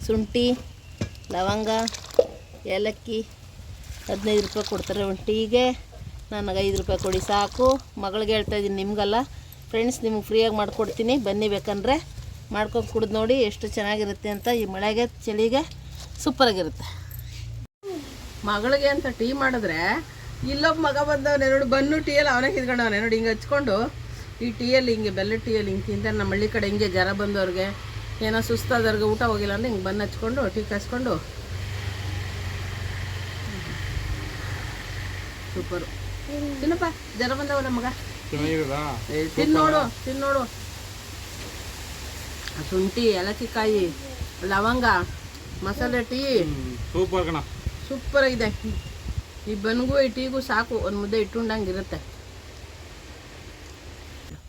ಶುಂಠಿ, ಲವಂಗ, ಏಲಕ್ಕಿ 15 ರೂಪಾಯಿ ಕೊಡ್ತಾರೆ ಒಂದು ಟೀಗೆ. ನನಗೆ 5 ರೂಪಾಯಿ ಕೊಡಿ ಸಾಕು. ಮಗಳಿಗೆ ಹೇಳ್ತಾಯಿದ್ದೀನಿ, ನಿಮಗಲ್ಲ ಫ್ರೆಂಡ್ಸ್, ನಿಮಗೆ ಫ್ರೀಯಾಗಿ ಮಾಡಿಕೊಡ್ತೀನಿ, ಬನ್ನಿ ಬೇಕಂದರೆ ಮಾಡ್ಕೊಂಡು ಕುಡಿದು ನೋಡಿ ಎಷ್ಟು ಚೆನ್ನಾಗಿರುತ್ತೆ ಅಂತ. ಈ ಮಳೆಗೆ ಚಳಿಗೆ ಸೂಪರಾಗಿರುತ್ತೆ. ಮಗಳಿಗೆ ಅಂತ ಟೀ ಮಾಡಿದ್ರೆ ಇಲ್ಲೊಬ್ಬ ಮಗ ಬಂದವನೇ ನೋಡಿ, ಬನ್ನು ಟೀಯಲ್ಲಿ ಅವನೇ ಕಿತ್ಕೊಂಡವನೇ ನೋಡಿ. ಹಿಂಗೆ ಹಚ್ಕೊಂಡು ಈ ಟೀಯಲ್ಲಿ ಹಿಂಗೆ ಬೆಲ್ಲ ಟೀಯಲ್ಲಿ ಹಿಂಗೆ ತಿಂತಾರೆ ನಮ್ಮ ಹಳ್ಳಿ ಕಡೆ. ಹಿಂಗೆ ಜ್ವರ ಬಂದವ್ರಿಗೆ, ಏನೋ ಸುಸ್ತಾದವ್ರಿಗೆ, ಊಟ ಹೋಗಿಲ್ಲ ಅಂದರೆ ಹಿಂಗೆ ಬನ್ನು ಹಚ್ಕೊಂಡು ಟೀ ಕಾಯಿಸ್ಕೊಂಡು ಸೂಪರು. ತಿನ್ನಪ್ಪ, ಜ್ವರ ಬಂದವ ನಮ್ಮ ಮಗ, ತಿನ್ನೋಡು. ಶುಂಠಿ, ಏಲಕ್ಕಿ ಕಾಯಿ, ಲವಂಗ, ಮಸಾಲೆ ಟೀ ಸೂಪರ್ ಆಗಿದೆ. ಈ ಬನ್ಗೂ ಈ ಟೀಗೂ ಸಾಕು, ಒಂದು ಮುದ್ದೆ ಇಟ್ಟುಂಡಂಗಿರುತ್ತೆ.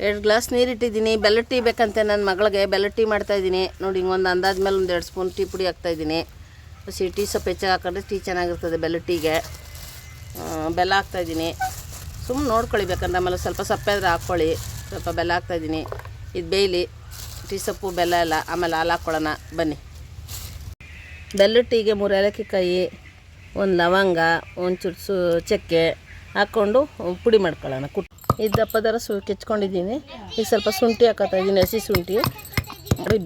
2 ಗ್ಲಾಸ್ ನೀರು ಇಟ್ಟಿದ್ದೀನಿ. ಬೆಲ್ಲ ಟೀ ಬೇಕಂತೆ ನನ್ನ ಮಗಳಿಗೆ, ಬೆಲ್ಲ ಟೀ ಮಾಡ್ತಾಯಿದ್ದೀನಿ ನೋಡಿ. ಹಿಂಗೊಂದು ಅಂದಾಜ ಮೇಲೆ ಒಂದು 2 ಸ್ಪೂನ್ ಟೀ ಪುಡಿ ಹಾಕ್ತಾಯಿದ್ದೀನಿ. ಹಸಿ ಟೀ ಸ್ವಲ್ಪ ಹೆಚ್ಚಾಗಿ ಹಾಕೊಂಡ್ರೆ ಟೀ ಚೆನ್ನಾಗಿರ್ತದೆ. ಬೆಲ್ಲ ಟೀಗೆ ಬೆಲ್ಲ ಹಾಕ್ತಾಯಿದ್ದೀನಿ. ಸುಮ್ಮನೆ ನೋಡ್ಕೊಳ್ಳಿ, ಬೇಕಂದ್ರೆ ಆಮೇಲೆ ಸ್ವಲ್ಪ ಸಪ್ಪೆ ಆದರೆ ಹಾಕ್ಕೊಳ್ಳಿ. ಸ್ವಲ್ಪ ಬೆಲ್ಲ ಹಾಕ್ತಾಯಿದ್ದೀನಿ. ಇದು ಬೇಯಲಿ, ಟೀ ಸೊಪ್ಪು ಬೆಲ್ಲ ಎಲ್ಲ, ಆಮೇಲೆ ಹಾಲು ಹಾಕ್ಕೊಳ್ಳೋಣ ಬನ್ನಿ. ಬೆಲ್ಲ ಟೀಗೆ 3 ಏಲಕ್ಕಿ ಕಾಯಿ, 1 ಲವಂಗ, 1 ಚುಟ್ಸು ಚಕ್ಕೆ ಹಾಕ್ಕೊಂಡು ಪುಡಿ ಮಾಡ್ಕೊಳ್ಳೋಣ. ಈ ದಪ್ಪದರ ಕೆಚ್ಕೊಂಡಿದ್ದೀನಿ. ಈಗ ಸ್ವಲ್ಪ ಶುಂಠಿ ಹಾಕೋತಾಯಿದ್ದೀನಿ, ಹಸಿ ಶುಂಠಿ.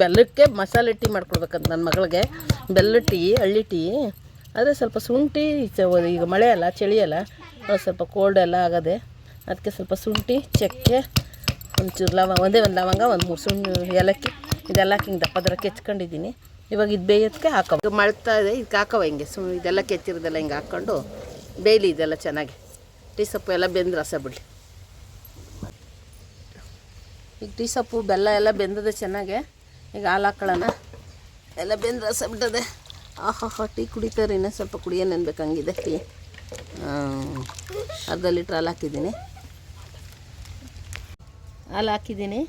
ಬೆಲ್ಲಕ್ಕೆ ಮಸಾಲೆ ಟೀ ಮಾಡ್ಕೊಡ್ಬೇಕಂತ ನನ್ನ ಮಗಳಿಗೆ. ಬೆಲ್ಲ ಟೀ, ಹಳ್ಳಿ ಟೀ ಆದರೆ ಸ್ವಲ್ಪ ಶುಂಠಿ, ಈಗ ಮಳೆ ಅಲ್ಲ, ಚಳಿ ಅಲ್ಲ, ಸ್ವಲ್ಪ ಕೋಲ್ಡ್ ಎಲ್ಲ ಆಗದೆ, ಅದಕ್ಕೆ ಸ್ವಲ್ಪ ಶುಂಠಿ, ಚಕ್ಕೆ, ಒಂಚೂರು ಒಂದೇ ಒಂದು ಲವಂಗ, 1-3 ಏಲಕ್ಕಿ ಇದೆಲ್ಲ ಹಾಕಿ ಹಿಂಗೆ ದಪ್ಪದರ ಕೆಚ್ಕೊಂಡಿದ್ದೀನಿ. ಇವಾಗ ಇದು ಬೇಯೋದಕ್ಕೆ ಹಾಕೋ ಮಳ್ತಾ ಇದೆ, ಇದಕ್ಕೆ ಹಾಕವ ಹಿಂಗೆ ಇದೆಲ್ಲ ಕೆಚ್ಚಿರೋದೆಲ್ಲ ಹಿಂಗೆ ಹಾಕ್ಕೊಂಡು ಬೇಯಲಿ ಇದೆಲ್ಲ ಚೆನ್ನಾಗಿ. ಟೀ ಸೊಪ್ಪು ಎಲ್ಲ ಬೆಂದು ರಸ ಬಿಡಲಿ. ಈಗ ಟೀ ಸೊಪ್ಪು ಬೆಲ್ಲ ಎಲ್ಲ ಬೆಂದದೆ ಚೆನ್ನಾಗೆ. ಈಗ ಹಾಲು ಹಾಕ್ಕೊಳ್ಳೋಣ. ಎಲ್ಲ ಬೆಂದು ರಸ ಬಿಟ್ಟದೆ. ಟೀ ಕುಡಿತಾರೆ, ಇನ್ನೂ ಸ್ವಲ್ಪ ಕುಡಿಯೋಣ ಅನ್ಬೇಕಂಗಿದೆ ಟೀ. ಅರ್ಧ ಲೀಟ್ರ್ ಹಾಲು ಹಾಕಿದ್ದೀನಿ. ಹಾಲು ಹಾಕಿದ್ದೀನಿ,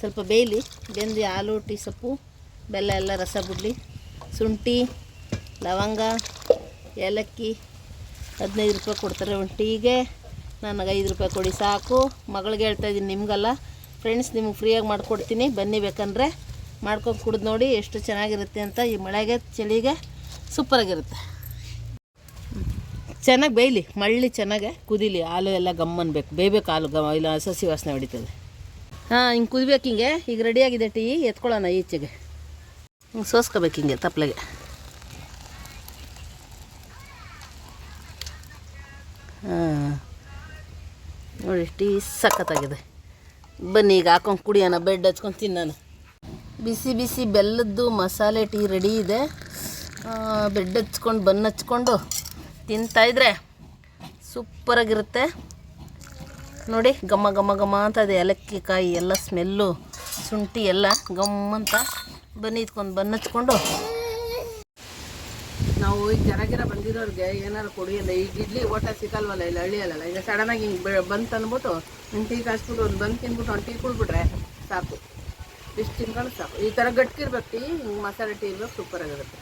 ಸ್ವಲ್ಪ ಬೇಯಲಿ. ಬೆಂದು ಹಾಲು, ಟೀ ಸೊಪ್ಪು, ಬೆಲ್ಲ ಎಲ್ಲ ರಸ ಬಿಡಲಿ. ಶುಂಠಿ, ಲವಂಗ, ಏಲಕ್ಕಿ 15 ರೂಪಾಯಿ ಕೊಡ್ತಾರೆ ಒಂದು ಟೀಗೆ. ನನಗೆ 5 ರೂಪಾಯಿ ಕೊಡಿ ಸಾಕು. ಮಗಳಿಗೆ ಹೇಳ್ತಾಯಿದ್ದೀನಿ, ನಿಮಗಲ್ಲ ಫ್ರೆಂಡ್ಸ್, ನಿಮಗೆ ಫ್ರೀಯಾಗಿ ಮಾಡಿಕೊಡ್ತೀನಿ, ಬನ್ನಿ ಬೇಕಂದರೆ ಮಾಡ್ಕೊಂಡು ಕುಡಿದು ನೋಡಿ ಎಷ್ಟು ಚೆನ್ನಾಗಿರುತ್ತೆ ಅಂತ. ಈ ಮಳೆಗೆ ಚಳಿಗೆ ಸೂಪರಾಗಿರುತ್ತೆ. ಚೆನ್ನಾಗಿ ಬೇಯಲಿ, ಮಳ್ಳಿ ಚೆನ್ನಾಗೆ ಕುದೀಲಿ. ಹಾಲು ಎಲ್ಲ ಗಮ್ಮನ್ಬೇಕು, ಬೇಯಬೇಕು ಹಾಲು, ಇಲ್ಲ ಸಸಿ ವಾಸನೆ ಹೊಡಿತದೆ. ಹಿಂಗೆ ಕುದಿಬೇಕು ಹಿಂಗೆ. ಈಗ ರೆಡಿಯಾಗಿದೆ ಟೀ, ಎತ್ಕೊಳ್ಳೋಣ ಈಚೆಗೆ. ಹಿಂಗೆ ಸೋಸ್ಕೋಬೇಕು ಹಿಂಗೆ ತಪ್ಪಲೆಗೆ. ನೋಡಿ ಟೀ ಸಖತ್ತಾಗಿದೆ. ಬನ್ನಿ ಈಗ ಹಾಕೊಂಡು ಕುಡಿಯೋಣ, ಬೆಡ್ ಹಚ್ಕೊಂಡು ತಿನ್ನೋಣ. ಬಿಸಿ ಬಿಸಿ ಬೆಲ್ಲದ್ದು ಮಸಾಲೆ ಟೀ ರೆಡಿ ಇದೆ. ಬೆಡ್ ಹಚ್ಕೊಂಡು ಬನ್ ಹಚ್ಕೊಂಡು ತಿಂತಾಯಿದ್ರೆ ಸೂಪರಾಗಿರುತ್ತೆ ನೋಡಿ. ಘಮ ಘಮ ಘಮ ಅಂತ ಇದೆ, ಏಲಕ್ಕಿ ಕಾಯಿ ಎಲ್ಲ ಸ್ಮೆಲ್ಲು, ಶುಂಠಿ ಎಲ್ಲ ಗಮ್ಮಂತ. ಬನ್ನಿ ಇದ್ಕೊಂಡು ಬನ್ ಹಚ್ಕೊಂಡು. ನಾವು ಈಗ ಜರ ಬಂದಿರೋರಿಗೆ ಏನಾರು ಕೊಡಿ ಅಂದರೆ, ಈಗ ಇಡ್ಲಿ ಊಟ ಸಿಗಲ್ವಲ್ಲ ಇಲ್ಲ ಹಳ್ಳಿಯಲ್ಲ. ಈಗ ಸಡನ್ನಾಗಿ ಹಿಂಗೆ ಬಂದು ತಂದ್ಬಿಟ್ಟು ಒಂದು ಟೀ ಕಾಯಿಸ್ಬಿಟ್ಟು ಒಂದು ಬಂದು ತಿಂದ್ಬಿಟ್ಟು ಒಂದು ಟೀ ಕುಡ್ಬಿಟ್ರೆ ಸಾಕು. ಇಷ್ಟು ತಿನ್ಕೊಂಡು ಸಾಕು. ಈ ಥರ ಗಟ್ಟಿರ್ಬೇಕು ಟೀ, ಹಿಂಗೆ ಮಸಾಲೆ ಟೀ ಇರ್ಬೇಕು, ಸೂಪರಾಗಿರುತ್ತೆ.